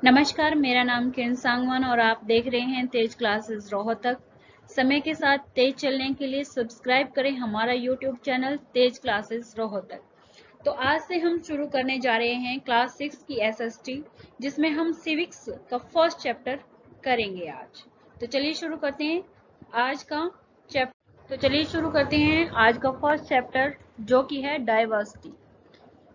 नमस्कार, मेरा नाम किरण सांगवान और आप देख रहे हैं तेज क्लासेस रोहतक। समय के साथ तेज चलने के लिए सब्सक्राइब करें हमारा यूट्यूब चैनल तेज क्लासेस रोहतक। तो आज से हम शुरू करने जा रहे हैं क्लास 6 की एसएसटी, जिसमें हम सिविक्स का फर्स्ट चैप्टर करेंगे आज। तो चलिए शुरू करते हैं आज का फर्स्ट चैप्टर, जो कि है डाइवर्सिटी।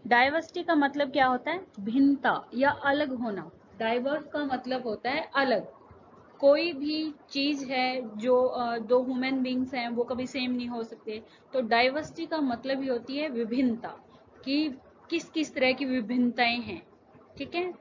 डाइवर्सिटी का मतलब क्या होता है? भिन्नता या अलग होना। डाइवर्स का मतलब होता है अलग। कोई भी चीज है जो दो ह्यूमन बींग्स हैं वो कभी सेम नहीं हो सकते। तो डाइवर्सिटी का मतलब ही होती है विभिन्नता, कि किस किस तरह की विभिन्नताएं हैं। ठीक है,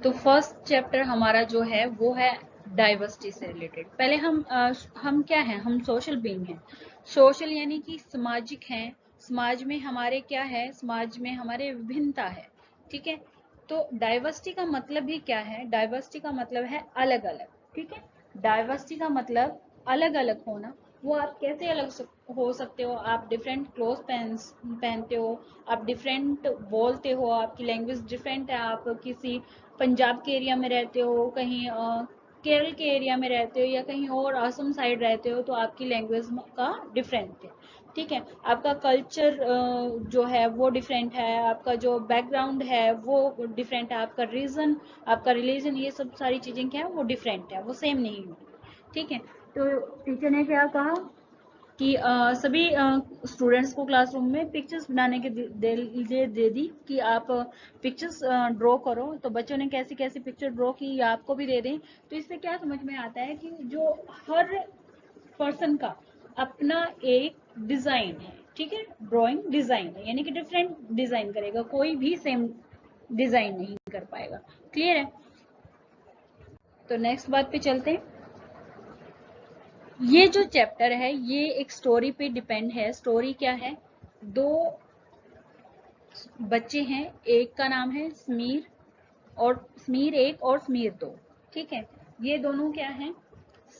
तो फर्स्ट चैप्टर हमारा जो है वो है डाइवर्सिटी से रिलेटेड। पहले हम क्या हैं? हम सोशल बीइंग हैं। सोशल यानी कि सामाजिक हैं। समाज में हमारे क्या है? समाज में हमारे विभिन्नता है। ठीक है, तो डाइवर्सिटी का मतलब भी क्या है? डाइवर्सिटी का मतलब है अलग अलग। ठीक है, डाइवर्सिटी का मतलब अलग अलग होना। वो आप कैसे अलग हो सकते हो? आप डिफरेंट क्लोथ पहनते हो, आप डिफरेंट बोलते हो, आपकी लैंग्वेज डिफरेंट है, आप किसी पंजाब के एरिया में रहते हो, कहीं केरल के एरिया में रहते हो, या कहीं और असम साइड रहते हो, तो आपकी लैंग्वेज का डिफरेंट है। ठीक है, आपका कल्चर जो है वो डिफरेंट है, आपका जो बैकग्राउंड है वो डिफरेंट है, आपका रीजन, आपका रिलीजन, ये सब सारी चीजें क्या है वो डिफरेंट है, वो सेम नहीं होगी। ठीक है, तो टीचर ने क्या कहा कि सभी स्टूडेंट्स को क्लासरूम में पिक्चर्स बनाने के दे दी कि आप पिक्चर्स ड्रॉ करो। तो बच्चों ने कैसी कैसी पिक्चर ड्रॉ की आपको भी दे दें। तो इससे क्या समझ में आता है कि जो हर पर्सन का अपना एक डिजाइन है। ठीक है, ड्राइंग डिजाइन है, यानी कि डिफरेंट डिजाइन करेगा, कोई भी सेम डिजाइन नहीं कर पाएगा। क्लियर है? तो नेक्स्ट बात पे चलते हैं। ये जो चैप्टर है ये एक स्टोरी पे डिपेंड है। स्टोरी क्या है? दो बच्चे हैं, एक का नाम है समीर, और समीर एक और समीर दो। ठीक है, ये दोनों क्या हैं?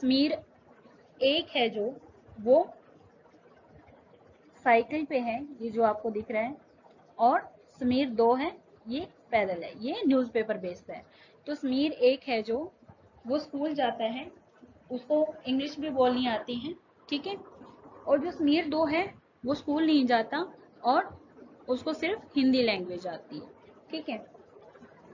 समीर एक है जो, वो साइकिल पे है, ये जो आपको दिख रहा है, और समीर दो है, ये पैदल है। ये न्यूज़पेपर बेस्ड है। तो समीर एक है जो, वो स्कूल जाता है, उसको इंग्लिश भी बोलनी आती है। ठीक है, और जो समीर दो है वो स्कूल नहीं जाता और उसको सिर्फ हिंदी लैंग्वेज आती है। ठीक है,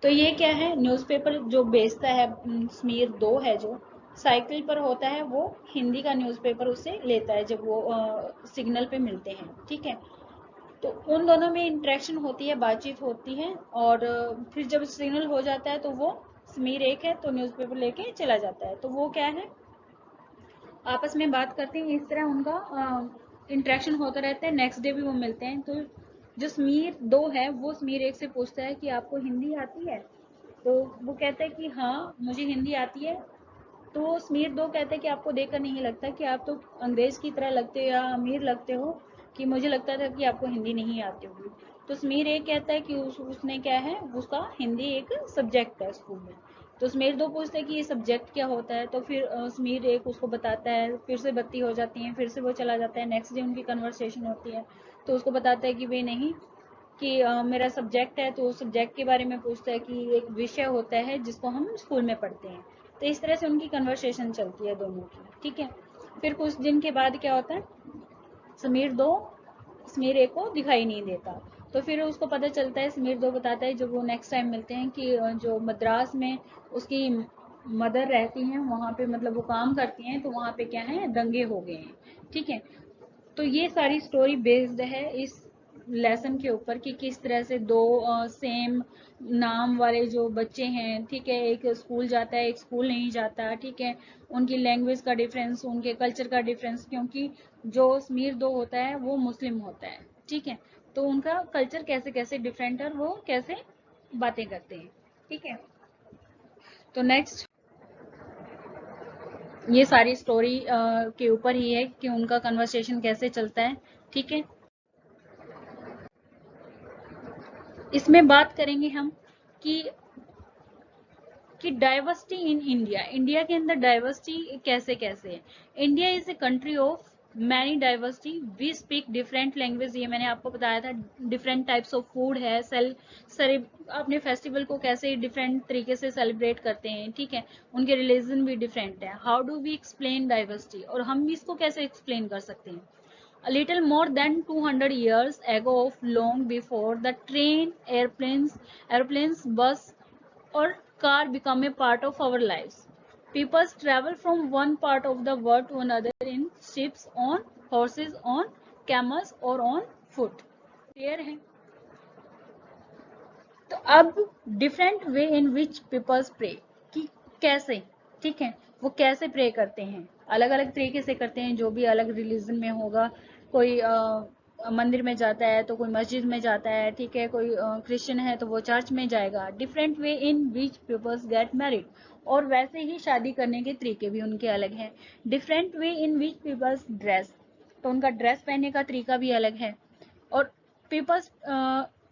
तो ये क्या है? न्यूज़पेपर जो बेचता है समीर दो है जो, साइकिल पर होता है, वो हिंदी का न्यूज़पेपर उससे लेता है जब वो सिग्नल पे मिलते हैं। ठीक है, तो उन दोनों में इंटरेक्शन होती है, बातचीत होती है, और फिर जब सिग्नल हो जाता है तो वो समीर एक है तो न्यूज़पेपर लेके चला जाता है। तो वो क्या है, आपस में बात करते हैं, इस तरह उनका इंटरेक्शन होता रहता है। नेक्स्ट डे भी वो मिलते हैं। तो जो समीर दो है वो समीर एक से पूछता है कि आपको हिंदी आती है? तो वो कहता है कि हाँ मुझे हिंदी आती है। तो समीर दो कहते हैं कि आपको देखकर नहीं लगता कि आप तो अंग्रेज की तरह लगते हो या अमीर लगते हो, कि मुझे लगता था कि आपको हिंदी नहीं आती होगी। तो समीर एक कहता है कि उसने क्या है, उसका हिंदी एक सब्जेक्ट है स्कूल में। तो समीर दो पूछते हैं कि ये सब्जेक्ट क्या होता है। तो फिर समीर एक उसको बताता है, फिर से बत्ती हो जाती है, फिर से वो चला जाता है। नेक्स्ट डे उनकी कन्वर्सेशन होती है, तो उसको बताता है कि वे नहीं, कि मेरा सब्जेक्ट है। तो सब्जेक्ट के बारे में पूछता है कि एक विषय होता है जिसको हम स्कूल में पढ़ते हैं। तो इस तरह से उनकी कन्वर्सेशन चलती है दोनों की। ठीक है, फिर कुछ दिन के बाद क्या होता है, समीर दो समीर एक को दिखाई नहीं देता। तो फिर उसको पता चलता है, समीर दो बताता है जब वो नेक्स्ट टाइम मिलते हैं, कि जो मद्रास में उसकी मदर रहती हैं वहाँ पे, मतलब वो काम करती हैं, तो वहाँ पे क्या है, दंगे हो गए हैं। ठीक है, तो ये सारी स्टोरी बेस्ड है इस लेसन के ऊपर, कि किस तरह से दो सेम नाम वाले जो बच्चे हैं, ठीक है, एक स्कूल जाता है एक स्कूल नहीं जाता। ठीक है, उनकी लैंग्वेज का डिफरेंस, उनके कल्चर का डिफरेंस, क्योंकि जो समीर दो होता है वो मुस्लिम होता है। ठीक है, तो उनका कल्चर कैसे कैसे डिफरेंट है और वो कैसे बातें करते हैं। ठीक है, तो नेक्स्ट ये सारी स्टोरी के ऊपर ही है कि उनका कन्वर्सेशन कैसे चलता है। ठीक है, इसमें बात करेंगे हम कि डाइवर्सिटी इन इंडिया। इंडिया के अंदर डाइवर्सिटी कैसे कैसे है। India is a country of many diversity, we speak different language, ये मैंने आपको बताया था। डिफरेंट टाइप्स ऑफ फूड है, अपने फेस्टिवल को कैसे डिफरेंट तरीके से सेलिब्रेट करते हैं, ठीक है, उनके रिलीजन भी डिफरेंट है। How do we explain diversity, और हम इसको कैसे एक्सप्लेन कर सकते हैं। A little more than 200 years ago, long before the train, airplanes, bus, or car become a part of our lives, people travel from one part of the world to another in ships, on horses, on camels, or on foot. Clear है। तो अब different way in which peoples pray, कि कैसे, ठीक है, वो कैसे pray करते हैं, अलग अलग तरीके से करते हैं, जो भी अलग रिलीजन में होगा। कोई मंदिर में जाता है तो कोई मस्जिद में जाता है, ठीक है, कोई क्रिश्चियन है तो वो चर्च में जाएगा। Different way in which peoples get married, और वैसे ही शादी करने के तरीके भी उनके अलग हैं। Different way in which peoples dress, तो उनका ड्रेस पहनने का तरीका भी अलग है। और पीपल्स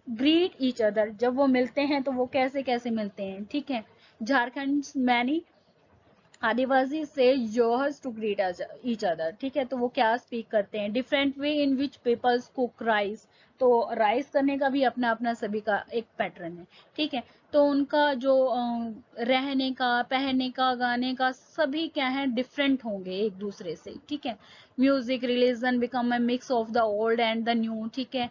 ग्रीट ईच अदर, जब वो मिलते हैं तो वो कैसे कैसे मिलते हैं, ठीक है। झारखंड मैनी आदिवासी से johars to greet each other, ठीक है, तो वो क्या स्पीक करते हैं। Different way in which peoples cook rice, तो राइस करने का भी अपना अपना सभी का एक पैटर्न है, ठीक है। तो उनका जो रहने का, पहनने का, गाने का, सभी क्या है, डिफरेंट होंगे एक दूसरे से, ठीक है। Music, religion become a mix of the old and the new, ठीक है।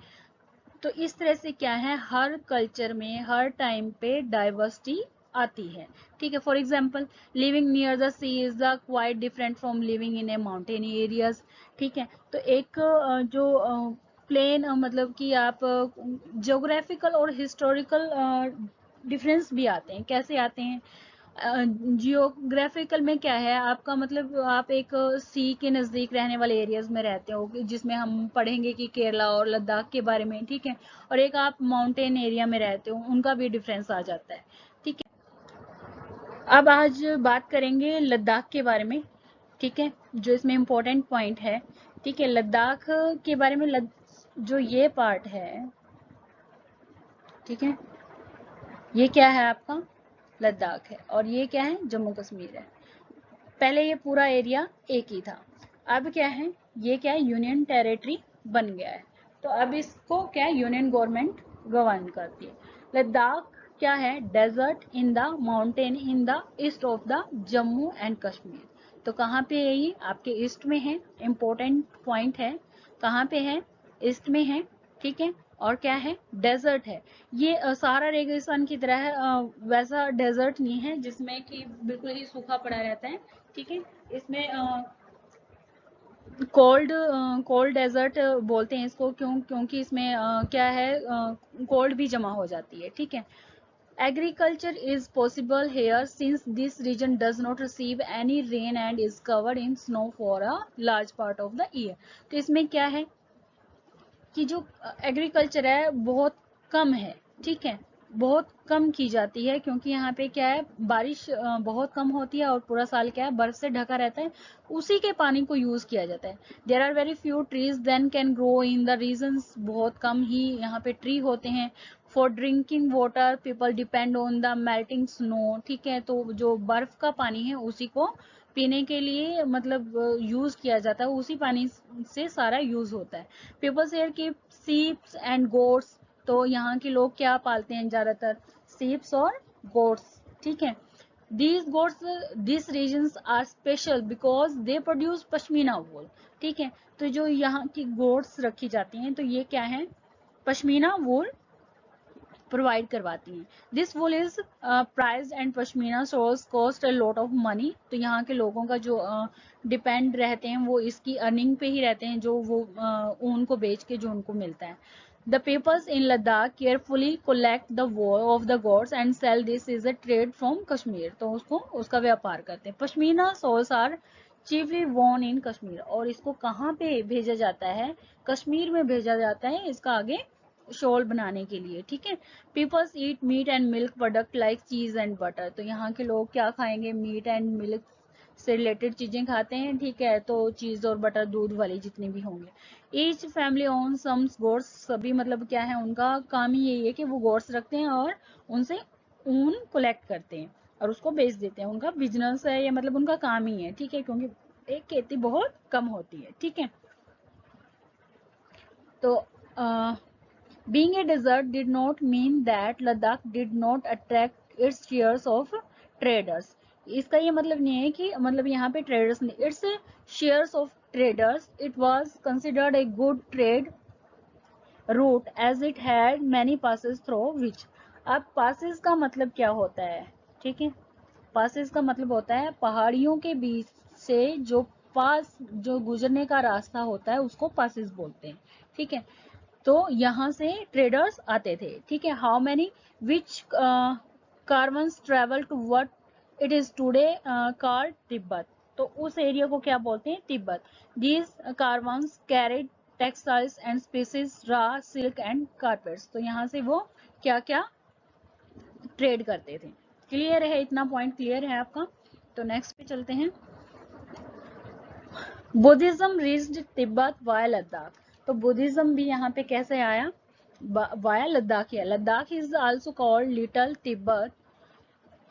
तो इस तरह से क्या है, हर कल्चर में हर टाइम पे डाइवर्सिटी आती है, ठीक है। For example, living near the sea is the quite different from living in a mountain areas, ठीक है। तो एक जो प्लेन मतलब कि आप ज्योग्राफिकल और हिस्टोरिकल डिफरेंस भी आते हैं। कैसे आते हैं, जियोग्राफिकल में क्या है आपका, मतलब आप एक सी के नज़दीक रहने वाले एरियाज में रहते हो, जिसमें हम पढ़ेंगे कि केरला और लद्दाख के बारे में, ठीक है। और एक आप माउंटेन एरिया में रहते हो, उनका भी डिफरेंस आ जाता है, ठीक है। अब आज बात करेंगे लद्दाख के बारे में, ठीक है, जो इसमें इम्पोर्टेंट पॉइंट है, ठीक है। लद्दाख के बारे में, जो ये पार्ट है, ठीक है, ये क्या है आपका, लद्दाख है, और ये क्या है, जम्मू कश्मीर है। पहले ये पूरा एरिया एक ही था, अब क्या है, ये क्या है, यूनियन टेरिटरी बन गया है। तो अब इसको क्या है, यूनियन गवर्नमेंट गवर्न करती है। लद्दाख क्या है, desert in the mountain in the east of the Jammu and Kashmir. तो कहाँ पे है ये, आपके ईस्ट में है, इंपॉर्टेंट पॉइंट है, कहाँ पे है, ईस्ट में है, ठीक है। और क्या है, डेजर्ट है। ये सहारा रेगिस्तान की तरह है, वैसा डेजर्ट नहीं है जिसमें कि बिल्कुल ही सूखा पड़ा रहता है, ठीक है। इसमें कोल्ड डेजर्ट बोलते हैं इसको, क्योंकि इसमें क्या है, कोल्ड भी जमा हो जाती है, ठीक है। Agriculture is possible here since this region does not receive any rain and is covered in snow for a large part of the year. तो इसमें क्या है कि जो एग्रीकल्चर है बहुत कम है, ठीक है, बहुत कम की जाती है, क्योंकि यहाँ पे क्या है, बारिश बहुत कम होती है, और पूरा साल क्या है, बर्फ से ढका रहता है, उसी के पानी को यूज किया जाता है। There are very few trees then can grow in the regions, बहुत कम ही यहाँ पे ट्री होते हैं। For drinking water people depend on the melting snow, ठीक है, तो जो बर्फ का पानी है उसी को पीने के लिए मतलब यूज किया जाता है, उसी पानी से सारा यूज होता है। पीपल्स हेयर की सीप्स एंड गोट्स, तो यहाँ के लोग क्या पालते हैं, ज्यादातर सीप्स और गोट्स, ठीक है। These goats, this regions are special because they produce pashmina wool, ठीक है। तो जो यहाँ की गोट्स रखी जाती हैं, तो ये क्या है, पश्मीना वूल प्रोवाइड करवाती हैं। This wool is prized and pashmina shawls cost a lot of money. तो यहाँ के लोगों का जो डिपेंड रहते हैं वो इसकी अर्निंग पे ही रहते हैं, जो वो ऊन को बेच के जो उनको मिलता है। द पीपल्स इन Ladakh carefully collect the wool of the goats and sell this is a trade from Kashmir, तो उसको उसका व्यापार करते हैं। Pashmina shawls are chiefly worn इन कश्मीर, और इसको कहाँ पे भेजा जाता है, कश्मीर में भेजा जाता है इसका आगे शॉल बनाने के लिए, ठीक है। Peoples eat meat and milk product like cheese and butter, तो यहाँ के लोग क्या खाएंगे, मीट एंड मिल्क से रिलेटेड चीजें खाते हैं, ठीक है, तो चीज और बटर, दूध वाली जितनी भी होंगे। Each family own some goats, सभी मतलब क्या है, उनका काम ही यही है कि वो गोट्स रखते हैं और उनसे ऊन कलेक्ट करते हैं और उसको बेच देते हैं, उनका बिजनेस है, या मतलब उनका काम ही है, ठीक है, क्योंकि पे खेती बहुत कम होती है, ठीक है। तो being a desert did not mean that Ladakh did not attract its shares of traders. इसका ये मतलब नहीं है कि मतलब यहाँ पे traders नहीं, its shares of traders, it was considered a good trade route as it had many passes through which. अब passes का मतलब क्या होता है, ठीक है, passes का मतलब होता है पहाड़ियों के बीच से जो पास जो गुजरने का रास्ता होता है उसको passes बोलते हैं, ठीक है। तो यहाँ से ट्रेडर्स आते थे, ठीक है। How many which caravans travel to what it is today called Tibet. तो उस एरिया को क्या बोलते हैं, Tibet. These caravans carried textiles and spices, raw silk and carpets. तो यहाँ से वो क्या क्या ट्रेड करते थे। क्लियर है, इतना पॉइंट क्लियर है आपका। तो नेक्स्ट पे चलते हैं। Buddhism reached Tibet via Ladakh. तो बुद्धिज्म भी यहाँ पे कैसे आया, वाया लद्दाख। या Ladakh is also called little Tibet,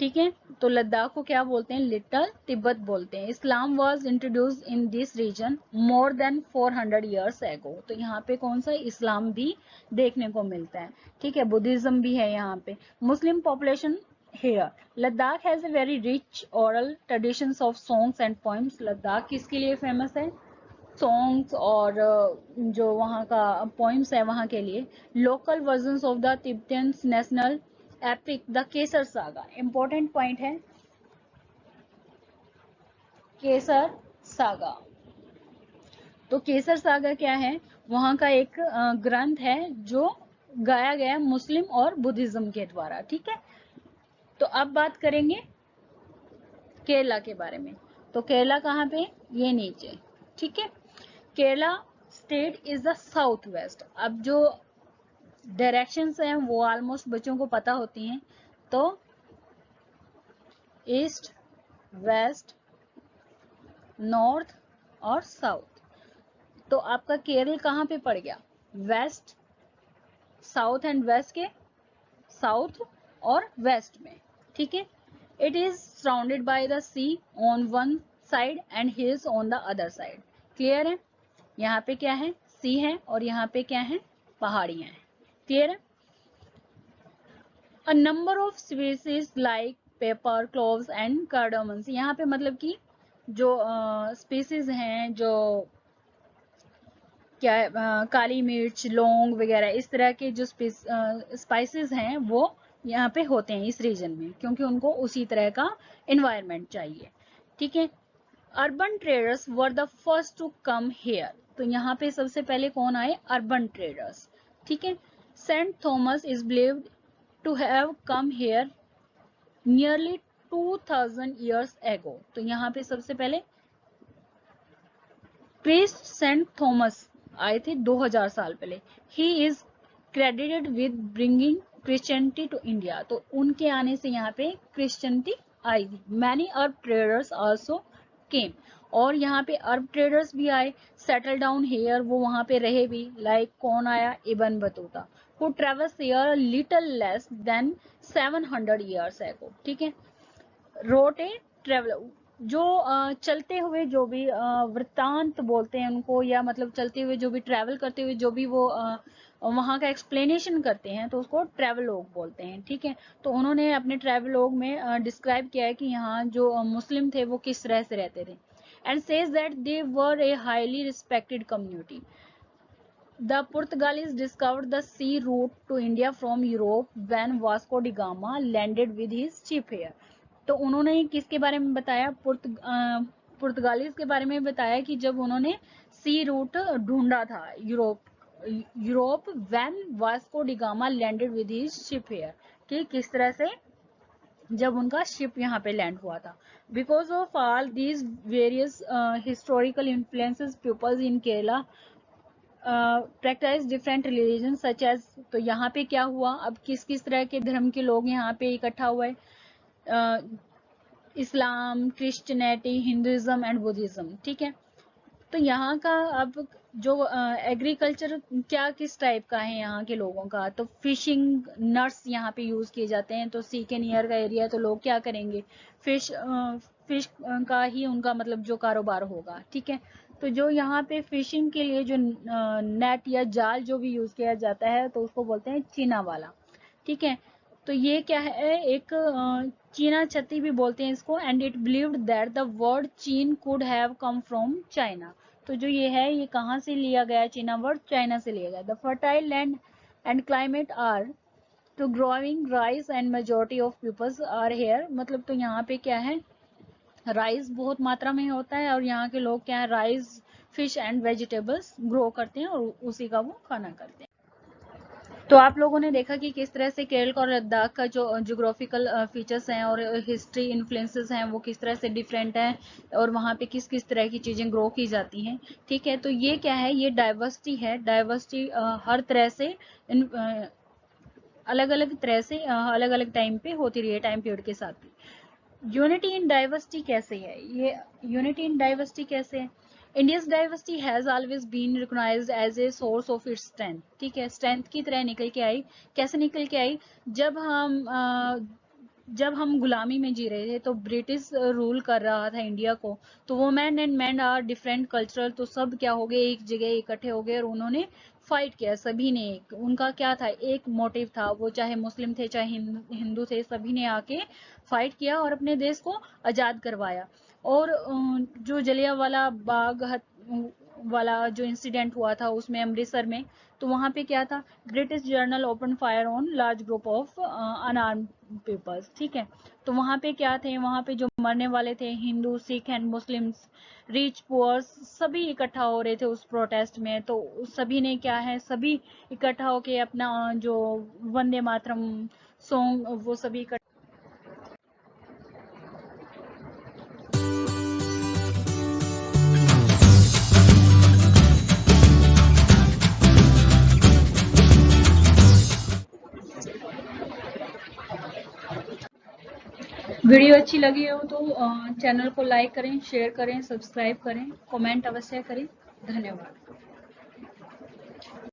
ठीक है। तो लद्दाख को क्या बोलते हैं, लिटल तिब्बत बोलते हैं। Islam was introduced in this region more than 400 years ago. तो यहाँ पे कौन सा इस्लाम भी देखने को मिलता है, ठीक है। बुद्धिज्म भी है यहाँ पे। Muslim population here. Ladakh has a very rich oral traditions of songs and poems. Ladakh किसके लिए फेमस है, सॉन्ग्स और जो वहाँ का पोइम्स है वहाँ के लिए। Local versions of the Tibetan national epic the Kesar saga, important point है केसर सागा। तो केसर सागा क्या है, वहाँ का एक ग्रंथ है जो गाया गया मुस्लिम और बुद्धिज्म के द्वारा, ठीक है। तो अब बात करेंगे केरला के बारे में। तो केरला कहाँ पे, ये नीचे, ठीक है। Kerala state is the south west. अब जो डायरेक्शंस हैं वो ऑलमोस्ट बच्चों को पता होती हैं। तो ईस्ट, वेस्ट, नॉर्थ और साउथ। तो आपका केरल कहाँ पे पड़ गया, वेस्ट, साउथ एंड वेस्ट के साउथ और वेस्ट में, ठीक है। It is surrounded by the sea on one side and hills on the other side. Clear है, यहाँ पे क्या है, सी है और यहाँ पे क्या है, पहाड़ियां हैं। क्लियर है। A number of spices like pepper, cloves and cardamoms. यहाँ पे मतलब कि जो स्पीसीज हैं, जो क्या काली मिर्च, लौंग वगैरह इस तरह के जो स्पाइसेस हैं वो यहाँ पे होते हैं इस रीजन में, क्योंकि उनको उसी तरह का एनवायरनमेंट चाहिए, ठीक है। Urban traders were the first to come here. तो यहाँ पे सबसे पहले कौन आए, अर्बन ट्रेडर्स, ठीक है। Saint Thomas is believed to have come here nearly 2000 years ago. तो यहाँ पे सबसे पहले प्रीस्ट सेंट थॉमस आए थे 2000 साल पहले। He is credited with bringing Christianity to India. तो उनके आने से यहाँ पे क्रिश्चियनिटी आई थी। Many Arab traders also came. और यहाँ पे अरब ट्रेडर्स भी आए, सेटल डाउन हेयर, वो वहाँ पे रहे भी। लाइक कौन आया, Ibn Battuta, who travels here little less than 700 years ago, ठीक है। रोट ए ट्रेवल, जो चलते हुए जो भी वृत्तांत बोलते हैं उनको, या मतलब चलते हुए जो भी ट्रैवल करते हुए जो भी वो वहाँ का एक्सप्लेनेशन करते हैं तो उसको ट्रैवलॉग बोलते हैं, ठीक है। तो उन्होंने अपने ट्रैवलॉग में डिस्क्राइब किया है कि यहाँ जो मुस्लिम थे वो किस तरह से रहते थे। And says that they were a highly respected community. The Portuguese discovered the sea route to India from Europe when Vasco da Gama landed with his ship here. तो उन्होंने किसके बारे में बताया, पुर्तगालीज के बारे में बताया कि जब उन्होंने सी रूट ढूंढा था Europe when Vasco D gamma landed with his ship here, कि किस तरह से जब उनका शिप यहाँ पे लैंड हुआ था। Because of all these various historical influences peoples in Kerala practice different religion such as. तो यहाँ पे क्या हुआ, अब किस किस तरह के धर्म के लोग यहाँ पे इकट्ठा हुए, इस्लाम, क्रिश्चियनिटी, हिंदुइज्म एंड बुद्धिज्म, ठीक है। तो यहाँ का अब जो एग्रीकल्चर क्या किस टाइप का है यहाँ के लोगों का, तो फिशिंग नट्स यहाँ पे यूज किए जाते हैं। तो सी के नियर का एरिया है तो लोग क्या करेंगे, फिश का ही उनका मतलब जो कारोबार होगा, ठीक है। तो जो यहाँ पे फिशिंग के लिए जो नेट या जाल जो भी यूज किया जाता है तो उसको बोलते हैं चीना वाला, ठीक है। तो ये क्या है, एक चीना छत्ती भी बोलते हैं इसको। And it believed that the word Chin could have come from China. तो जो ये है ये कहाँ से लिया गया, चीना वर्ड चाइना से लिया गया। The fertile land and climate are to growing rice and majority of peoples are here. मतलब तो यहाँ पे क्या है, राइस बहुत मात्रा में होता है और यहाँ के लोग क्या है, rice, fish and vegetables grow करते हैं और उसी का वो खाना करते हैं। तो आप लोगों ने देखा कि किस तरह से केरल और लद्दाख का जो ज्योग्राफिकल फीचर्स हैं और हिस्ट्री इन्फ्लुएंसेस हैं वो किस तरह से डिफरेंट हैं और वहाँ पे किस किस तरह की चीज़ें ग्रो की जाती हैं, ठीक है। तो ये क्या है, ये डाइवर्सिटी है। डाइवर्सिटी हर तरह से अलग अलग तरह से अलग अलग टाइम पे होती रही है, टाइम पीरियड के साथ भी। यूनिटी इन डाइवर्सिटी कैसे है, ये यूनिटी इन डाइवर्सिटी कैसे है। India's diversity has always been recognised as a source of its strength, ठीक है। स्ट्रेंथ की तरह निकल के आई। कैसे निकल के आई, जब हम गुलामी में जी रहे थे तो ब्रिटिश रूल कर रहा था इंडिया को, तो women and man are different cultural, तो सब क्या हो गए, एक जगह इकट्ठे हो गए और उन्होंने फाइट किया। सभी ने, उनका क्या था, एक मोटिव था, वो चाहे मुस्लिम थे चाहे हिंदू थे, सभी ने आके फाइट किया और अपने देश को आज़ाद करवाया। और जो जलियांवाला बाग वाला जो इंसिडेंट हुआ था उसमें अमृतसर में, तो वहाँ पे क्या था, British general open fire on large group of unarmed peoples, ठीक है। तो वहाँ पे क्या थे, वहाँ पे जो मरने वाले थे Hindu, Sikh and Muslims, rich poor, सभी इकट्ठा हो रहे थे उस प्रोटेस्ट में। तो सभी ने क्या है, सभी इकट्ठा होके अपना जो वंदे मातरम सॉन्ग वो सभी वीडियो अच्छी लगी हो तो चैनल को लाइक करें, शेयर करें, सब्सक्राइब करें, कमेंट अवश्य करें। धन्यवाद।